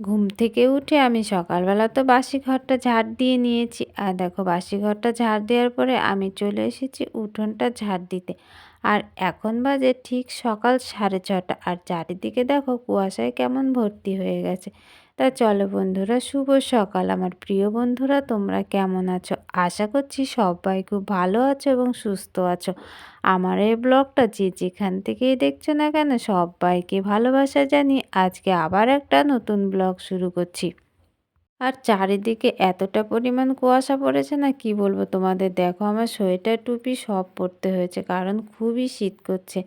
ঘুম থেকে উঠে আমি সকালবেলা তো বাসি ঘরটা ঝাড় দিয়ে নিয়েছি। আর দেখো বাসি ঘরটা ঝাড় দেওয়ার পরে আমি চলে এসেছি উঠোনটা ঝাড় দিতে। আর এখন বাজে ঠিক সকাল 6:30 আর চারিদিকে দেখো কুয়াশায় কেমন ভর্তি হয়ে গেছে। তা চলো বন্ধুরা, শুভ সকাল আমার প্রিয় বন্ধুরা, তোমরা কেমন আছো? আশা করছি সবাই খুব ভালো আছো এবং সুস্থ আছো। আমার এই ব্লগটা যে যেখান থেকেই দেখছো না কেন সবাইকে ভালোবাসা জানিয়ে আজকে আবার একটা নতুন ব্লগ শুরু করছি। আর চারিদিকে এতটা পরিমাণ কুয়াশা পড়েছে না, কি বলবো তোমাদের। দেখো আমার সোয়েটার টুপি সব পরতে হয়েছে কারণ খুবই শীত করছে।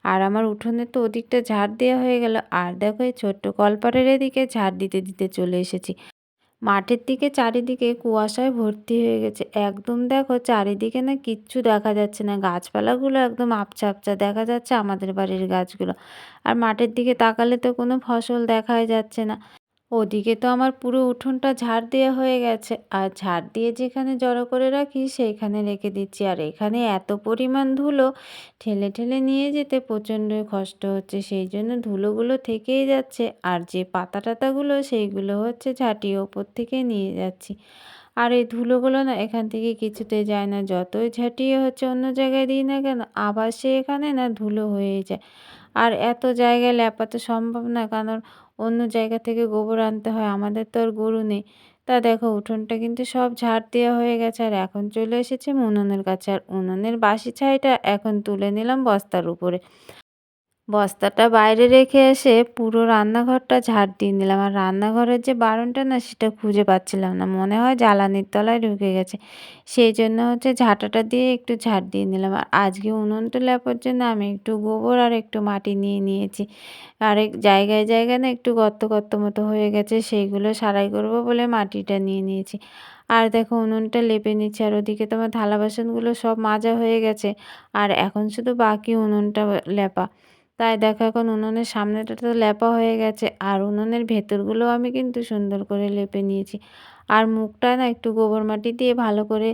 আর আমার উঠোনে তো ওদিকটা ঝাড় দেওয়া হয়ে গেল, আর দেখো এই ছোট্ট কলপারের এদিকে ঝাড় দিতে দিতে চলে এসেছি। মাঠের দিকে চারিদিকে কুয়াশায় ভর্তি হয়ে গেছে। একদম দেখো চারিদিকে না কিচ্ছু দেখা যাচ্ছে না। গাছপালাগুলো একদম আবছা আবছা দেখা যাচ্ছে, আমাদের বাড়ির গাছগুলো। আর মাঠের দিকে তাকালে তো কোনো ফসল দেখাই যাচ্ছে না। ওদিকে তো আমার পুরো উঠোনটা ঝাড় দেওয়া হয়ে গেছে। আর ঝাড় দিয়ে যেখানে জড়ো করে রাখি সেইখানে রেখে দিচ্ছি। আর এখানে এত পরিমাণ ধুলো, ঠেলে ঠেলে নিয়ে যেতে প্রচণ্ডই কষ্ট হচ্ছে। সেই জন্য ধুলোগুলো থেকেই যাচ্ছে। আর যে পাতা টাতাগুলো সেইগুলো হচ্ছে ঝাঁটিয়ে ওপর থেকে নিয়ে যাচ্ছি। আর এই ধুলোগুলো না এখান থেকে কিছুতেই যায় না। যতই ঝাঁটিয়ে হচ্ছে অন্য জায়গায় দিই না কেন, আবার সে এখানে না ধুলো হয়েই যায়। আর এত জায়গায় লেপা তো সম্ভব না, কারণ অন্য জায়গা থেকে গোবর আনতে হয়। আমাদের তো আর গরু নেই। তা দেখো উঠোনটা কিন্তু সব ঝাড় দেওয়া হয়ে গেছে। আর এখন চলে এসেছি উনুনের কাছে। আর উনুনের বাসি ছাইটা এখন তুলে নিলাম বস্তার উপরে। বস্তাটা বাইরে রেখে এসে পুরো রান্নাঘরটা ঝাড় দিয়ে নিলাম। আর রান্নাঘরের যে বারণটা না সেটা খুঁজে পাচ্ছিলাম না। মনে হয় জ্বালানির তলায় ঢুকে গেছে। সেই জন্য হচ্ছে ঝাঁটাটা দিয়ে একটু ঝাড় দিয়ে নিলাম। আর আজকে উনুনটা লেপার জন্য আমি একটু গোবর আর একটু মাটি নিয়ে নিয়েছি। আর এক জায়গায় জায়গায় না একটু গর্ত গর্ত মতো হয়ে গেছে, সেইগুলো সারাই করব বলে মাটিটা নিয়ে নিয়েছি। আর দেখো উনুনটা লেপে নিচ্ছি। আর ওদিকে তোমার থালা বাসনগুলো সব মাজা হয়ে গেছে। আর এখন শুধু বাকি উনুনটা লেপা। তাই দেখো এখন উনুনের সামনেটা তো লেপা হয়ে গেছে। আর উনুনের ভেতরগুলোও আমি কিন্তু সুন্দর করে লেপে নিয়েছি। আর মুখটা না একটু গোবর মাটি দিয়ে ভালো করে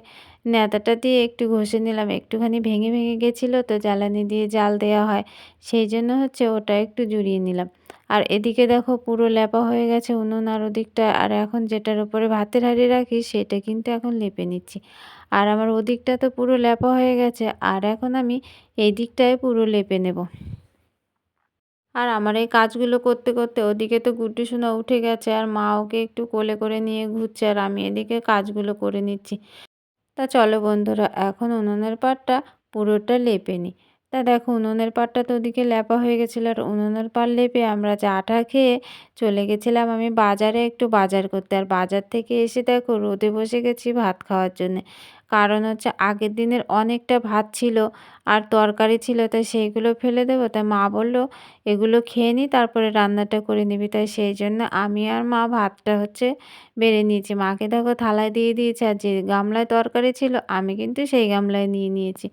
ন্যাতাটা দিয়ে একটু ঘষে নিলাম। একটুখানি ভেঙে ভেঙে গেছিলো তো, জ্বালানি দিয়ে জাল দেওয়া হয়। সেই জন্য হচ্ছে ওটা একটু জুড়িয়ে নিলাম। আর এদিকে দেখো পুরো লেপা হয়ে গেছে উনুন আর ওদিকটা। আর এখন যেটার উপরে ভাতের হাঁড়ি রাখি সেটা কিন্তু এখন লেপে নিচ্ছি। আর আমার ওদিকটা তো পুরো লেপা হয়ে গেছে। আর এখন আমি এই দিকটায় পুরো লেপে নেব। আর আমার এই কাজগুলো করতে করতে ওদিকে তো গুড্ডি সোনা উঠে গেছে। আর মা ওকে একটু কোলে করে নিয়ে ঘুরছে। আর আমি এদিকে কাজগুলো করে নিচ্ছি। তা চলো বন্ধুরা, এখন উনুনের পাড়টা পুরোটা লেপে নিই। তা দেখো উনুনের পাড়টা তো ওদিকে লেপা হয়ে গেছিলো। আর উনুনের পাড় লেপে আমরা চাটা খেয়ে চলে গেছিলাম আমি বাজারে একটু বাজার করতে। আর বাজার থেকে এসে দেখো রোদে বসে গেছি ভাত খাওয়ার জন্যে। কারণ হচ্ছে আগের দিনের অনেকটা ভাত ছিল আর তরকারি ছিল, তাই সেইগুলো ফেলে দেবো। তাই মা বলল এগুলো খেয়ে নিই, তারপরে রান্নাটা করে নিবি। তাই সেই জন্য আমি আর মা ভাতটা হচ্ছে বেড়ে নিয়েছি। মাকে দেখো থালায় দিয়ে দিয়েছে। আর যে গামলায় তরকারি ছিল আমি কিন্তু সেই গামলায় নিয়ে নিয়েছি।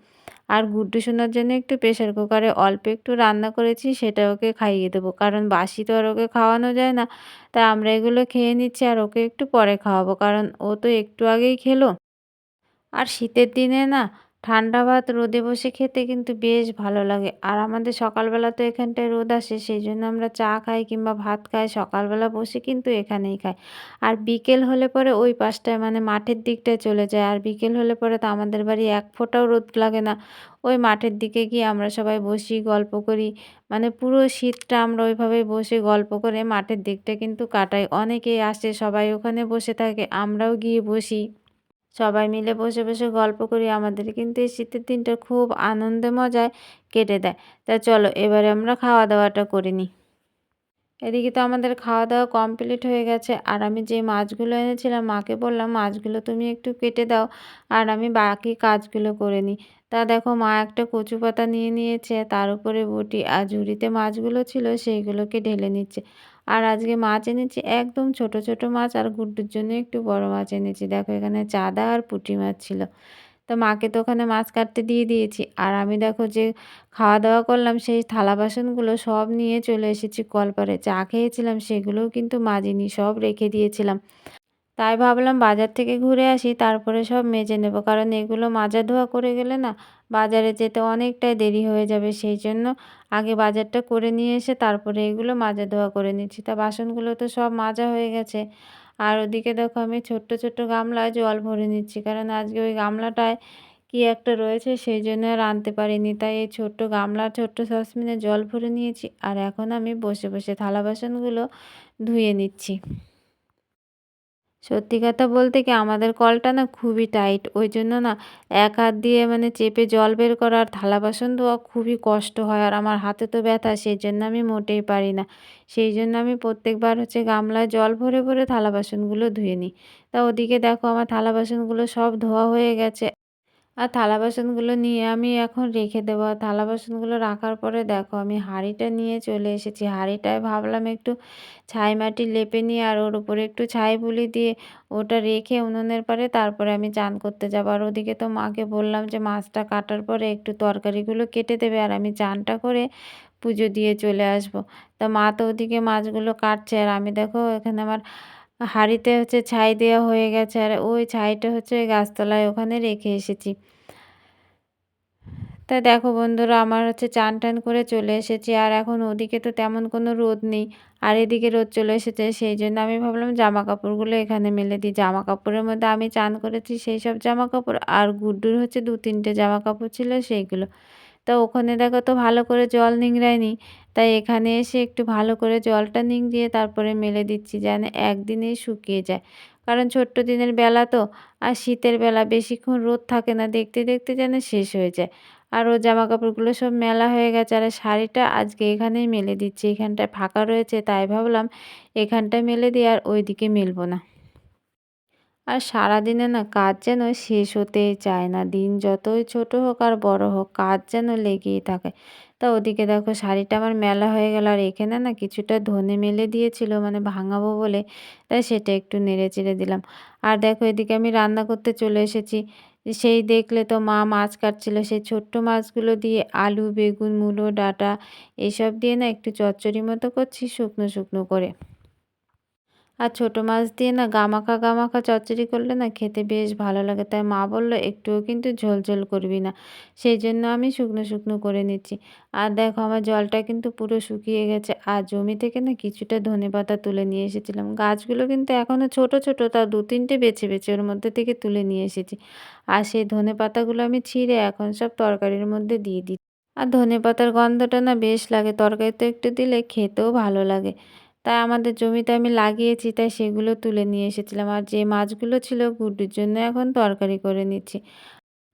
আর গুড্ডু সোনার জন্য একটু প্রেশার কুকারে অল্প একটু রান্না করেছি, সেটা ওকে খাইয়ে দেবো। কারণ বাসি তো আর ওকে খাওয়ানো যায় না। তাই আমরা এগুলো খেয়ে নিচ্ছি আর ওকে একটু পরে খাওয়াবো, কারণ ও তো একটু আগেই খেলো। আর শীতের দিনে না ঠান্ডা ভাত রোদে বসে খেতে কিন্তু বেশ ভালো লাগে। আর আমাদের সকালবেলা তো এখানটায় রোদ আসে, সেই জন্য আমরা চা খাই কিংবা ভাত খাই সকালবেলা বসে কিন্তু এখানেই খাই। আর বিকেল হলে পরে ওই পাশটায় মানে মাঠের দিকটায় চলে যায়। আর বিকেল হলে পরে তো আমাদের বাড়ি এক ফোঁটাও রোদ লাগে না। ওই মাঠের দিকে গিয়ে আমরা সবাই বসি, গল্প করি। মানে পুরো শীতটা আমরা ওইভাবেই বসে গল্প করে মাঠের দিকটা কিন্তু কাটাই। অনেকেই আসে, সবাই ওখানে বসে থাকে, আমরাও গিয়ে বসি। সবাই মিলে বসে বসে গল্প করি। আমাদের কিন্তু এই শীতের দিনটা খুব আনন্দে মজায় কেটে দেয়। তা চলো এবারে আমরা খাওয়া দাওয়াটা করে নিই। এদিকে তো আমাদের খাওয়া দাওয়া কমপ্লিট হয়ে গেছে। আর আমি যে মাছগুলো এনেছিলাম মাকে বললাম মাছগুলো তুমি একটু কেটে দাও আর আমি বাকি কাজগুলো করে নিই। তা দেখো মা একটা কচু পাতা নিয়ে নিয়েছে, তার উপরে বটি আর ঝুড়িতে মাছগুলো ছিল সেইগুলোকে ঢেলে নিচ্ছে। আর আজকে মাছ এনেছি একদম ছোট ছোট মাছ, আর গুড্ডুর জন্য একটু বড় মাছ এনেছি। দেখো এখানে চাদা আর পুঁটি মাছ ছিল। তো মাকে তো ওখানে মাছ কাটতে দিয়ে দিয়েছি। আর আমি দেখো যে খাওয়া দাওয়া করলাম সেই থালা বাসনগুলো সব নিয়ে চলে এসেছি কলপারে। চা খেয়েছিলাম সেগুলোও কিন্তু মাজিনি, সব রেখে দিয়েছিলাম। তাই ভাবলাম বাজার থেকে ঘুরে আসি, তারপরে সব মেজে নেব। কারণ এগুলো মাজা ধোয়া করে গেলে না বাজারে যেতে অনেকটাই দেরি হয়ে যাবে। সেই জন্য আগে বাজারটা করে নিয়ে এসে তারপরে এগুলো মাজা ধোয়া করে নিচ্ছি। তা বাসনগুলো তো সব মাজা হয়ে গেছে। আর ওদিকে দেখো আমি ছোট্ট, ছোট্ট গামলায় জল ভরে নিচ্ছি। কারণ আজকে ওই গামলাটায় কি একটা রয়েছে সেই জন্য আর আনতে পারিনি। তাই এই ছোট্ট গামলা, ছোট্ট সসপ্যানে জল ভরে নিয়েছি। আর এখন আমি বসে, বসে থালা বাসনগুলো ধুয়ে নিচ্ছি। সত্যি কথা বলতে কি আমাদের কলটা না খুবই টাইট। ওইজন্য না এক হাত দিয়ে মানে চেপে জল বের করা আর থালা বাসন ধোয়া খুবই কষ্ট হয়। আর আমার হাতে তো ব্যথা, সেইজন্য আমি মোটেই পারি না। সেইজন্য আমি প্রত্যেকবার হচ্ছে গামলায় জল ভরে, ভরে থালা বাসনগুলো ধুয়ে নিই। তা ওদিকে দেখো আমার থালা বাসনগুলো সব ধোয়া হয়ে গেছে। আর থালা বাসনগুলো নিয়ে আমি এখন রেখে দেবো। আর থালা বাসনগুলো রাখার পরে দেখো আমি হাঁড়িটা নিয়ে চলে এসেছি। হাঁড়িটায় ভাবলাম একটু ছাই মাটি লেপে নিয়ে আর ওর উপরে একটু ছাই বুলি দিয়ে ওটা রেখে উনুনের পাড়ে তারপরে আমি চান করতে যাবো। আর ওদিকে তো মাকে বললাম যে মাছটা কাটার পরে একটু তরকারিগুলো কেটে দেবে আর আমি চানটা করে পুজো দিয়ে চলে আসবো। তা মা তো ওদিকে মাছগুলো কাটছে আর আমি দেখো এখানে আমার হাঁড়িতে হচ্ছে ছাই দেওয়া হয়ে গেছে আর ওই ছাইটা হচ্ছে ওই গাছতলায় ওখানে রেখে এসেছি। তা দেখো বন্ধুরা আমার হচ্ছে চান-টান করে চলে এসেছি আর এখন ওদিকে তো তেমন কোনো রোদ নেই। আর এদিকে রোদ চলে এসেছে সেইজন্য আমি ভাবলাম জামাকাপড়গুলো এখানে মেলে দিই। জামাকাপড়ের মধ্যে আমি চান করেছি সেইসব জামাকাপড় আর গুড্ডুর হচ্ছে ২-৩ টে জামাকাপড় ছিল সেইগুলো। তা ওখানে দেখো তো ভালো করে জল নিংড়ায়নি। তাই এখানে এসে একটু ভালো করে জলটা নিংড়িয়ে তারপরে মেলে দিচ্ছি যেন একদিনেই শুকিয়ে যায়। কারণ ছোট্ট দিনের বেলা তো আর শীতের বেলা বেশিক্ষণ রোদ থাকে না, দেখতে, দেখতে যেন শেষ হয়ে যায়। আর ওর জামাকাপড়গুলো সব মেলা হয়ে গেছে আর শাড়িটা আজকে এখানেই মেলে দিচ্ছি। এখানটায় ফাঁকা রয়েছে তাই ভাবলাম এখানটায় মেলে দিই আর ওইদিকে মেলবো না। আর সারাদিনে না কাজ যেন শেষ হতেই চায় না। দিন যতই ছোট হোক আর বড় হোক কাজ যেন লেগেই থাকে। তা ওদিকে দেখো শাড়িটা আমার মেলা হয়ে গেল আর এখানে না কিছুটা ধনে মেলে দিয়েছিল মানে ভাঙাবো বলে, তাই সেটা একটু নেড়ে-চেড়ে দিলাম। আর দেখো এদিকে আমি রান্না করতে চলে এসেছি। সেই দেখলে তো মা মাছ কাটছিল। সেই ছোট্ট মাছগুলো দিয়ে আলু, বেগুন, মূলো, ডাঁটা এসব দিয়ে না একটু চচ্চড়ি মতো করছি শুকনো, শুকনো করে। আর ছোট মাছ দিয়ে না গামাখা, গামাখা চচ্চড়ি করলে না খেতে বেশ ভালো লাগে। তাই মা বলল, "একটুও কিন্তু ঝোল, ঝোল করবি না।" সেইজন্য আমি শুকনো, শুকনো করে নিচ্ছি। আর দেখো আমার জলটা কিন্তু পুরো শুকিয়ে গেছে। আর জমি থেকে না কিছুটা ধনেপাতা তুলে নিয়ে এসেছিলাম। গাছগুলো কিন্তু এখনো ছোট, ছোট তাও ২-৩ টে বেছে, বেছে ওর মধ্যে থেকে তুলে নিয়ে এসেছি। আর সেই ধনেপাতাগুলো আমি ছিঁড়ে এখন সব তরকারির মধ্যে দিয়ে দিচ্ছি। আর ধনেপাতার গন্ধটা না বেশ লাগে। তরকারিতে একটু দিলে খেতেও ভালো লাগে। তাই আমাদের জমিতে আমি লাগিয়েছি তাই সেগুলো তুলে নিয়ে এসেছিলাম। আর যে মাছগুলো ছিল গুড্ডুর জন্য এখন তরকারি করে নিচ্ছি।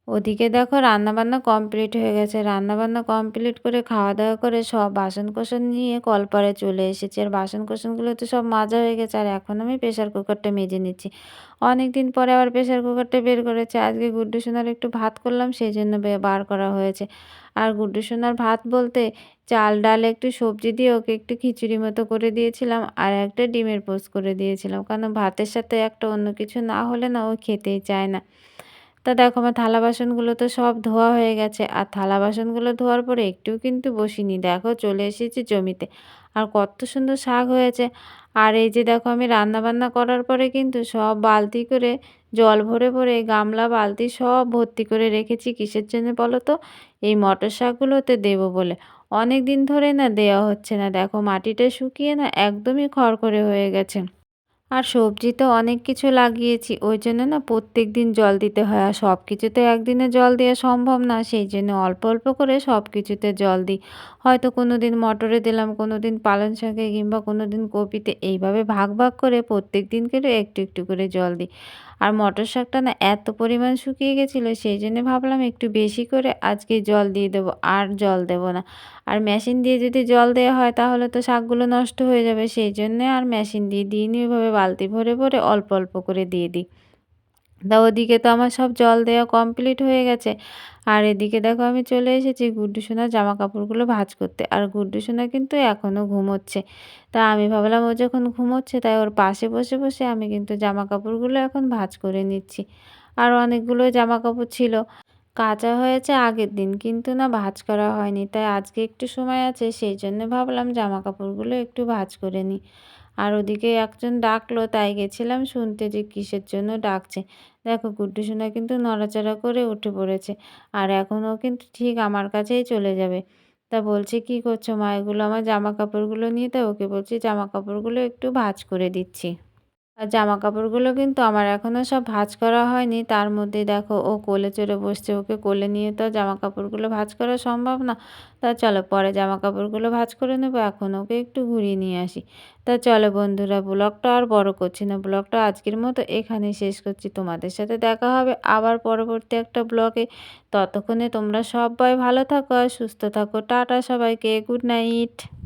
ওদিকে দেখো রান্নাবান্না কমপ্লিট হয়ে গেছে। রান্নাবান্না কমপ্লিট করে খাওয়া-দাওয়া করে সব বাসন-কোসন নিয়ে কলপাড়ে চলে এসেছি। আর বাসন-কোসনগুলো তো সব মাজা হয়ে গেছে আর এখন আমি প্রেশার কুকারটা মেজে নিচ্ছি। অনেকদিন পরে আবার প্রেশার কুকারটা বের করেছি। আজকে গুড্ডু সোনার একটু ভাত করলাম সেইজন্য বার করা হয়েছে। আর গুড্ডু সোনার ভাত বলতে চাল, ডাল একটু সবজি দিয়ে ওকে একটু খিচুড়ি মতো করে দিয়েছিলাম আর একটা ডিমের পোচ করে দিয়েছিলাম। কারণ ভাতের সাথে একটা অন্য কিছু না হলে না ও খেতেই চায় না। তা দেখো আমার থালা বাসনগুলো তো সব ধোয়া হয়ে গেছে। আর থালা বাসনগুলো ধোয়ার পরে একটুও কিন্তু বসিনি। দেখো চলে এসেছি জমিতে। আর কত সুন্দর শাক হয়েছে। আর এই যে দেখো আমি রান্নাবান্না করার পরে কিন্তু সব বালতি করে জল ভরে, ভরে গামলা, বালতি সব ভর্তি করে রেখেছি। কিসের জন্য বলো তো? এই মটর শাকগুলোতে দেবো বলে। অনেকদিন ধরে না দেওয়া হচ্ছে না। দেখো মাটিটা শুকিয়ে না একদমই খড়খড়ে হয়ে গেছে। আর সবজিতে অনেক কিছু লাগিয়েছি ওই জন্য না প্রত্যেকদিন জল দিতে হয় আর সব কিছুতে একদিনে জল দেওয়া সম্ভব না সেই জন্য অল্প অল্প করে সব কিছুতে জল দিই। হয়তো কোনো দিন মটরে দিলাম, কোনো দিন পালং শাকে কিংবা কোনো দিন কপিতে এইভাবে ভাগ ভাগ করে প্রত্যেক দিন করে একটু একটু করে জল দিই। আর মটর শাকটা না এত পরিমাণ শুকিয়ে গেছিলো সেই জন্য ভাবলাম একটু বেশি করে আজকে জল দিয়ে দেবো আর জল দেবো না। আর মেশিন দিয়ে যদি জল দেওয়া হয় তাহলে তো শাকগুলো নষ্ট হয়ে যাবে সেই জন্যে আর মেশিন দিয়ে দিইনি, ওইভাবে বালতি ভরে ভরে অল্প অল্প করে দিয়ে দিই। তা ওদিকে তো আমার সব জল দেওয়া কমপ্লিট হয়ে গেছে। আর এদিকে দেখো আমি চলে এসেছি গুড্ডু সোনার জামা কাপড়গুলো ভাঁজ করতে। আর গুড্ডু সোনা কিন্তু এখনও ঘুমোচ্ছে। তা আমি ভাবলাম ও যখন ঘুমোচ্ছে তাই ওর পাশে বসে বসে আমি কিন্তু জামা কাপড়গুলো এখন ভাঁজ করে নিচ্ছি। আর অনেকগুলো জামা কাপড় ছিল। কাচা হয়েছে আগের দিন কিন্তু না ভাঁজ করা হয়নি। তাই আজকে একটু সময় আছে সেই জন্য ভাবলাম জামা কাপড়গুলো একটু ভাঁজ করে নিই। আর ওদিকে একজন ডাকলো, তাই গেছিলাম শুনতে যে কিসের জন্য ডাকছে। দেখো গুড্ডু সোনা কিন্তু নড়াচড়া করে উঠে পড়েছে। আর এখন ও কিন্তু ঠিক আমার কাছেই চলে যাবে। তা বলছে, "কি করছো মা? এগুলো আমার জামাকাপড়গুলো নিয়ে দাও।" ওকে বলছি, "জামাকাপড়গুলো একটু ভাঁজ করে দিচ্ছি।" আর জামাকাপড়গুলো কিন্তু আমার এখনো সব ভাঁজ করা হয়নি। তার মধ্যেই দেখো ও কোলে চড়ে বসছে। ওকে কোলে নিয়ে তো আর জামাকাপড়গুলো ভাঁজ করা সম্ভব না। তা চলো পরে জামাকাপড়গুলো ভাঁজ করে নেবো। এখন ওকে একটু ঘুরিয়ে নিয়ে আসি। তা চলো বন্ধুরা, ব্লগটা আর বড় করছি না। ব্লগটা আজকের মতো এখানেই শেষ করছি। তোমাদের সাথে দেখা হবে আবার পরবর্তী একটা ব্লগে। ততক্ষণে তোমরা সবাই ভালো থাকো আর সুস্থ থাকো। টাটা সবাইকে। Good night.